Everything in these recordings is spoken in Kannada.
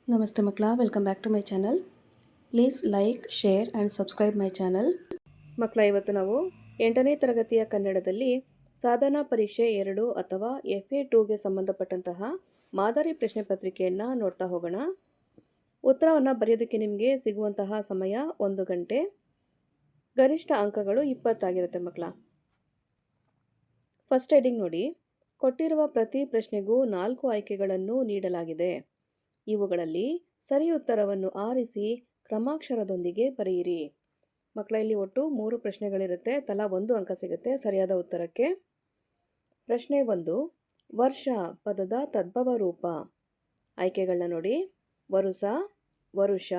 ನಮಸ್ತೆ ಮಕ್ಕಳ, welcome back to my channel. Please like, share and subscribe my channel. ಮಕ್ಕಳ, ಇವತ್ತು ನಾವು 8ನೇ ತರಗತಿಯ ಕನ್ನಡದಲ್ಲಿ ಸಾಧನಾ ಪರೀಕ್ಷೆ 2 ಅಥವಾ FA2ಗೆ ಸಂಬಂಧಪಟ್ಟಂತಹ ಮಾದರಿ ಪ್ರಶ್ನೆ ಪತ್ರಿಕೆಯನ್ನು ನೋಡ್ತಾ ಹೋಗೋಣ. ಉತ್ತರವನ್ನು ಬರೆಯೋದಕ್ಕೆ ನಿಮಗೆ ಸಿಗುವಂತಹ ಸಮಯ 1 ಗಂಟೆ. ಗರಿಷ್ಠ ಅಂಕಗಳು 20 ಆಗಿರುತ್ತೆ ಮಕ್ಕಳ. ಫಸ್ಟ್ ಹೆಡಿಂಗ್ ನೋಡಿ. ಕೊಟ್ಟಿರುವ ಪ್ರತಿ ಪ್ರಶ್ನೆಗೂ 4 ಆಯ್ಕೆಗಳನ್ನು ನೀಡಲಾಗಿದೆ. ಇವುಗಳಲ್ಲಿ ಸರಿ ಉತ್ತರವನ್ನು ಆರಿಸಿ ಕ್ರಮಾಕ್ಷರದೊಂದಿಗೆ ಬರೆಯಿರಿ. ಮಕ್ಕಳ, ಇಲ್ಲಿ ಒಟ್ಟು 3 ಪ್ರಶ್ನೆಗಳಿರುತ್ತೆ. ತಲಾ 1 ಅಂಕ ಸಿಗುತ್ತೆ ಸರಿಯಾದ ಉತ್ತರಕ್ಕೆ. ಪ್ರಶ್ನೆ 1. ವರ್ಷ ಪದದ ತದ್ಭವ ರೂಪ. ಆಯ್ಕೆಗಳನ್ನ ನೋಡಿ. ವರುಸ, ವರುಷ,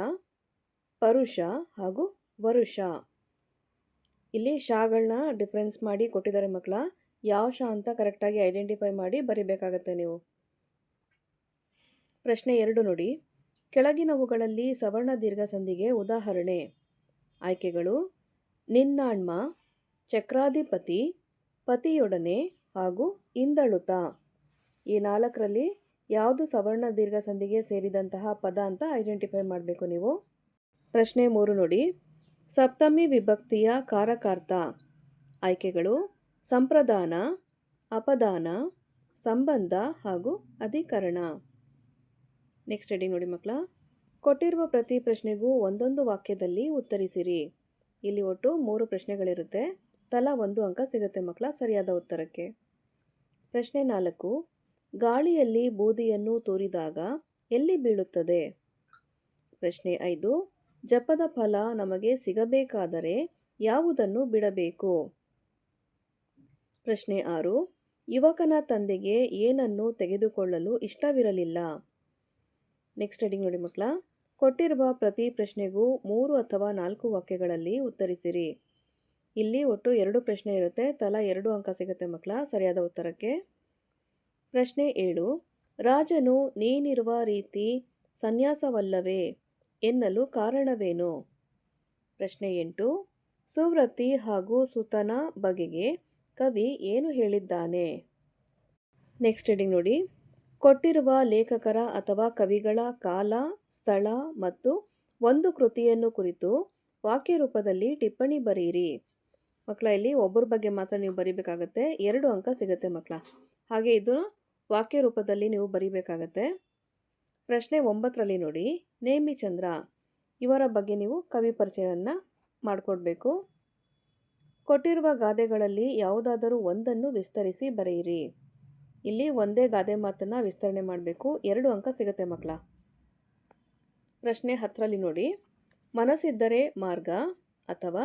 ಪರುಷ ಹಾಗೂ ವರುಷ. ಇಲ್ಲಿ ಶಾಗಳನ್ನ ಡಿಫ್ರೆನ್ಸ್ ಮಾಡಿ ಕೊಟ್ಟಿದ್ದಾರೆ ಮಕ್ಕಳ. ಯಾವ ಶಾ ಅಂತ ಕರೆಕ್ಟಾಗಿ ಐಡೆಂಟಿಫೈ ಮಾಡಿ ಬರಿಬೇಕಾಗತ್ತೆ ನೀವು. ಪ್ರಶ್ನೆ 2 ನೋಡಿ. ಕೆಳಗಿನವುಗಳಲ್ಲಿ ಸವರ್ಣ ದೀರ್ಘ ಸಂಧಿಗೆ ಉದಾಹರಣೆ. ಆಯ್ಕೆಗಳು: ನಿನ್ನಾಣ್ಮ, ಚಕ್ರಾಧಿಪತಿ, ಪತಿಯೊಡನೆ ಹಾಗೂ ಇಂದಳುತ. ಈ 4ರಲ್ಲಿ ಯಾವುದು ಸವರ್ಣ ದೀರ್ಘ ಸಂಧಿಗೆ ಸೇರಿದಂತಹ ಪದ ಅಂತ ಐಡೆಂಟಿಫೈ ಮಾಡಬೇಕು ನೀವು. ಪ್ರಶ್ನೆ 3 ನೋಡಿ. ಸಪ್ತಮಿ ವಿಭಕ್ತಿಯ ಕಾರಕಾರ್ಥ. ಆಯ್ಕೆಗಳು: ಸಂಪ್ರದಾನ, ಅಪದಾನ, ಸಂಬಂಧ ಹಾಗೂ ಅಧಿಕರಣ. ನೆಕ್ಸ್ಟ್ ಹೆಡಿಂಗ್ ನೋಡಿ ಮಕ್ಕಳ. ಕೊಟ್ಟಿರುವ ಪ್ರತಿ ಪ್ರಶ್ನೆಗೂ ಒಂದೊಂದು ವಾಕ್ಯದಲ್ಲಿ ಉತ್ತರಿಸಿರಿ. ಇಲ್ಲಿ ಒಟ್ಟು 3 ಪ್ರಶ್ನೆಗಳಿರುತ್ತೆ. ತಲಾ 1 ಅಂಕ ಸಿಗುತ್ತೆ ಮಕ್ಕಳ ಸರಿಯಾದ ಉತ್ತರಕ್ಕೆ. ಪ್ರಶ್ನೆ 4. ಗಾಳಿಯಲ್ಲಿ ಬೂದಿಯನ್ನು ತೂರಿದಾಗ ಎಲ್ಲಿ ಬೀಳುತ್ತದೆ? ಪ್ರಶ್ನೆ 5. ಜಪದ ಫಲ ನಮಗೆ ಸಿಗಬೇಕಾದರೆ ಯಾವುದನ್ನು ಬಿಡಬೇಕು? ಪ್ರಶ್ನೆ 6. ಯುವಕನ ತಂದೆಗೆ ಏನನ್ನು ತೆಗೆದುಕೊಳ್ಳಲು ಇಷ್ಟವಿರಲಿಲ್ಲ? ನೆಕ್ಸ್ಟ್ ಹೆಡಿಂಗ್ ನೋಡಿ ಮಕ್ಕಳ. ಕೊಟ್ಟಿರುವ ಪ್ರತಿ ಪ್ರಶ್ನೆಗೂ 3 ಅಥವಾ 4 ವಾಕ್ಯಗಳಲ್ಲಿ ಉತ್ತರಿಸಿರಿ. ಇಲ್ಲಿ ಒಟ್ಟು 2 ಪ್ರಶ್ನೆ ಇರುತ್ತೆ. ತಲಾ 2 ಅಂಕ ಸಿಗುತ್ತೆ ಮಕ್ಕಳ ಸರಿಯಾದ ಉತ್ತರಕ್ಕೆ. ಪ್ರಶ್ನೆ 7. ರಾಜನು ನೀನಿರುವ ರೀತಿ ಸನ್ಯಾಸವಲ್ಲವೇ ಎನ್ನಲು ಕಾರಣವೇನು? ಪ್ರಶ್ನೆ 8. ಸುವೃತ್ತಿ ಹಾಗೂ ಸುತನ ಬಗೆಗೆ ಕವಿ ಏನು ಹೇಳಿದ್ದಾನೆ? ನೆಕ್ಸ್ಟ್ ಹೆಡಿಂಗ್ ನೋಡಿ. ಕೊಟ್ಟಿರುವ ಲೇಖಕರ ಅಥವಾ ಕವಿಗಳ ಕಾಲ, ಸ್ಥಳ ಮತ್ತು ಒಂದು ಕೃತಿಯನ್ನು ಕುರಿತು ವಾಕ್ಯ ರೂಪದಲ್ಲಿ ಟಿಪ್ಪಣಿ ಬರೆಯಿರಿ. ಮಕ್ಕಳ, ಇಲ್ಲಿ ಒಬ್ಬರ ಬಗ್ಗೆ ಮಾತ್ರ ನೀವು ಬರೀಬೇಕಾಗತ್ತೆ. 2 ಅಂಕ ಸಿಗುತ್ತೆ ಮಕ್ಕಳ. ಹಾಗೆ ಇದು ವಾಕ್ಯ ರೂಪದಲ್ಲಿ ನೀವು ಬರೀಬೇಕಾಗತ್ತೆ. ಪ್ರಶ್ನೆ 9ರಲ್ಲಿ ನೋಡಿ. ನೇಮಿಚಂದ್ರ ಇವರ ಬಗ್ಗೆ ನೀವು ಕವಿ ಪರಿಚಯವನ್ನು ಮಾಡಿಕೊಡ್ಬೇಕು. ಕೊಟ್ಟಿರುವ ಗಾದೆಗಳಲ್ಲಿ ಯಾವುದಾದರೂ ಒಂದನ್ನು ವಿಸ್ತರಿಸಿ ಬರೆಯಿರಿ. ಇಲ್ಲಿ ಒಂದೇ ಗಾದೆ ಮಾತನ್ನು ವಿಸ್ತರಣೆ ಮಾಡಬೇಕು. 2 ಅಂಕ ಸಿಗುತ್ತೆ ಮಕ್ಕಳ. ಪ್ರಶ್ನೆ 10ರಲ್ಲಿ ನೋಡಿ. ಮನಸ್ಸಿದ್ದರೆ ಮಾರ್ಗ ಅಥವಾ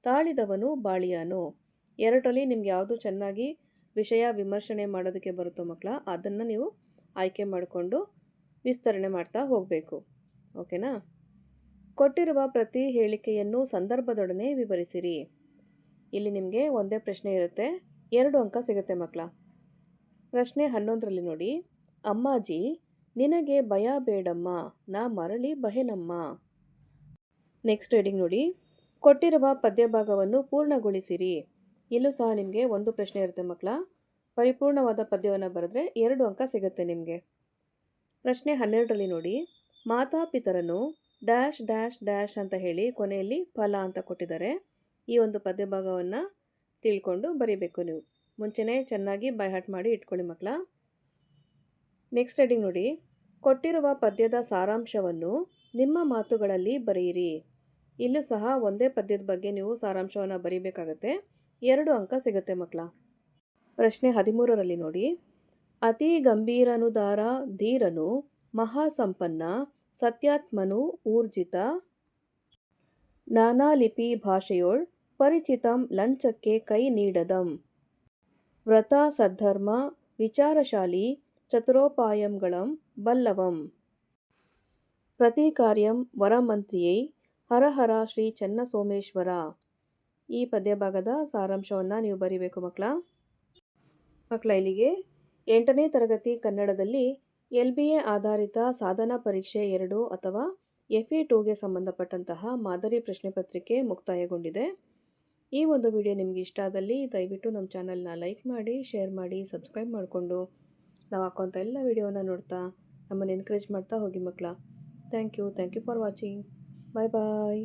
ತಾಳಿದವನು ಬಾಳಿಯಾನು. 2ರಲ್ಲಿ ನಿಮ್ಗೆ ಯಾವುದು ಚೆನ್ನಾಗಿ ವಿಷಯ ವಿಮರ್ಶನೆ ಮಾಡೋದಕ್ಕೆ ಬರುತ್ತೋ ಮಕ್ಕಳ, ಅದನ್ನು ನೀವು ಆಯ್ಕೆ ಮಾಡಿಕೊಂಡು ವಿಸ್ತರಣೆ ಮಾಡ್ತಾ ಹೋಗಬೇಕು. ಓಕೆನಾ? ಕೊಟ್ಟಿರುವ ಪ್ರತಿ ಹೇಳಿಕೆಯನ್ನು ಸಂದರ್ಭದೊಡನೆ ವಿವರಿಸಿರಿ. ಇಲ್ಲಿ ನಿಮಗೆ ಒಂದೇ ಪ್ರಶ್ನೆ ಇರುತ್ತೆ. 2 ಅಂಕ ಸಿಗುತ್ತೆ ಮಕ್ಕಳ. ಪ್ರಶ್ನೆ 11ರಲ್ಲಿ ನೋಡಿ. ಅಮ್ಮಾಜಿ ನಿನಗೆ ಭಯ ಬೇಡಮ್ಮ, ನಾ ಮರಳಿ ಬಹೆನಮ್ಮ. ನೆಕ್ಸ್ಟ್ ಹೆಡಿಂಗ್ ನೋಡಿ. ಕೊಟ್ಟಿರುವ ಪದ್ಯಭಾಗವನ್ನು ಪೂರ್ಣಗೊಳಿಸಿರಿ. ಇಲ್ಲೂ ಸಹ ನಿಮಗೆ ಒಂದು ಪ್ರಶ್ನೆ ಇರುತ್ತೆ ಮಕ್ಕಳ. ಪರಿಪೂರ್ಣವಾದ ಪದ್ಯವನ್ನು ಬರೆದ್ರೆ 2 ಅಂಕ ಸಿಗುತ್ತೆ ನಿಮಗೆ. ಪ್ರಶ್ನೆ 12ರಲ್ಲಿ ನೋಡಿ. ಮಾತಾಪಿತರನು ಡ್ಯಾಶ್ ಡ್ಯಾಶ್ ಡ್ಯಾಶ್ ಅಂತ ಹೇಳಿ ಕೊನೆಯಲ್ಲಿ ಫಲ ಅಂತ ಕೊಟ್ಟಿದ್ದಾರೆ. ಈ ಒಂದು ಪದ್ಯಭಾಗವನ್ನು ತಿಳ್ಕೊಂಡು ಬರೀಬೇಕು ನೀವು. ಮುಂಚೆನೇ ಚೆನ್ನಾಗಿ ಬೈಹಾಟ್ ಮಾಡಿ ಇಟ್ಕೊಳ್ಳಿ ಮಕ್ಕಳ. ನೆಕ್ಸ್ಟ್ ಹೆಡಿಂಗ್ ನೋಡಿ. ಕೊಟ್ಟಿರುವ ಪದ್ಯದ ಸಾರಾಂಶವನ್ನು ನಿಮ್ಮ ಮಾತುಗಳಲ್ಲಿ ಬರೆಯಿರಿ. ಇಲ್ಲೂ ಸಹ ಒಂದೇ ಪದ್ಯದ ಬಗ್ಗೆ ನೀವು ಸಾರಾಂಶವನ್ನು ಬರೀಬೇಕಾಗತ್ತೆ. 2 ಅಂಕ ಸಿಗುತ್ತೆ ಮಕ್ಕಳ. ಪ್ರಶ್ನೆ 13ರಲ್ಲಿ ನೋಡಿ. ಅತಿ ಗಂಭೀರನುದಾರ ಧೀರನು ಮಹಾಸಂಪನ್ನ ಸತ್ಯಾತ್ಮನು ಊರ್ಜಿತ ನಾನಾ ಲಿಪಿ ಭಾಷೆಯೋಳ್ ಪರಿಚಿತಂ ಲಂಚಕ್ಕೆ ಕೈ ನೀಡದಂ ವ್ರತ ಸದ್ಧರ್ಮ ವಿಚಾರಶಾಲಿ ಚತುರೋಪಾಯಂಗಳಂ ಬಲ್ಲವಂ ಪ್ರತಿಕಾರ್ಯಂ ವರಮಂತ್ರಿಯೈ ಹರಹರ ಶ್ರೀ ಚೆನ್ನಸೋಮೇಶ್ವರ. ಈ ಪದ್ಯಭಾಗದ ಸಾರಾಂಶವನ್ನು ನೀವು ಬರೀಬೇಕು ಮಕ್ಕಳ. ಇಲ್ಲಿಗೆ 8ನೇ ತರಗತಿ ಕನ್ನಡದಲ್ಲಿ LBA ಆಧಾರಿತ ಸಾಧನಾ ಪರೀಕ್ಷೆ 2 ಅಥವಾ FA2ಗೆ ಸಂಬಂಧಪಟ್ಟಂತಹ ಮಾದರಿ ಪ್ರಶ್ನೆ ಪತ್ರಿಕೆ ಮುಕ್ತಾಯಗೊಂಡಿದೆ. ಈ ಒಂದು ವಿಡಿಯೋ ನಿಮಗೆ ಇಷ್ಟ ಆದಲ್ಲಿ ದಯವಿಟ್ಟು ನಮ್ಮ ಚಾನಲ್ನ ಲೈಕ್ ಮಾಡಿ, ಶೇರ್ ಮಾಡಿ, ಸಬ್ಸ್ಕ್ರೈಬ್ ಮಾಡಿಕೊಂಡು ನಾವು ಹಾಕುವಂಥ ಎಲ್ಲ ವಿಡಿಯೋನ ನೋಡ್ತಾ ನಮ್ಮನ್ನು ಎನ್ಕರೇಜ್ ಮಾಡ್ತಾ ಹೋಗಿ ಮಕ್ಕಳ. Thank you for watching. Bye bye.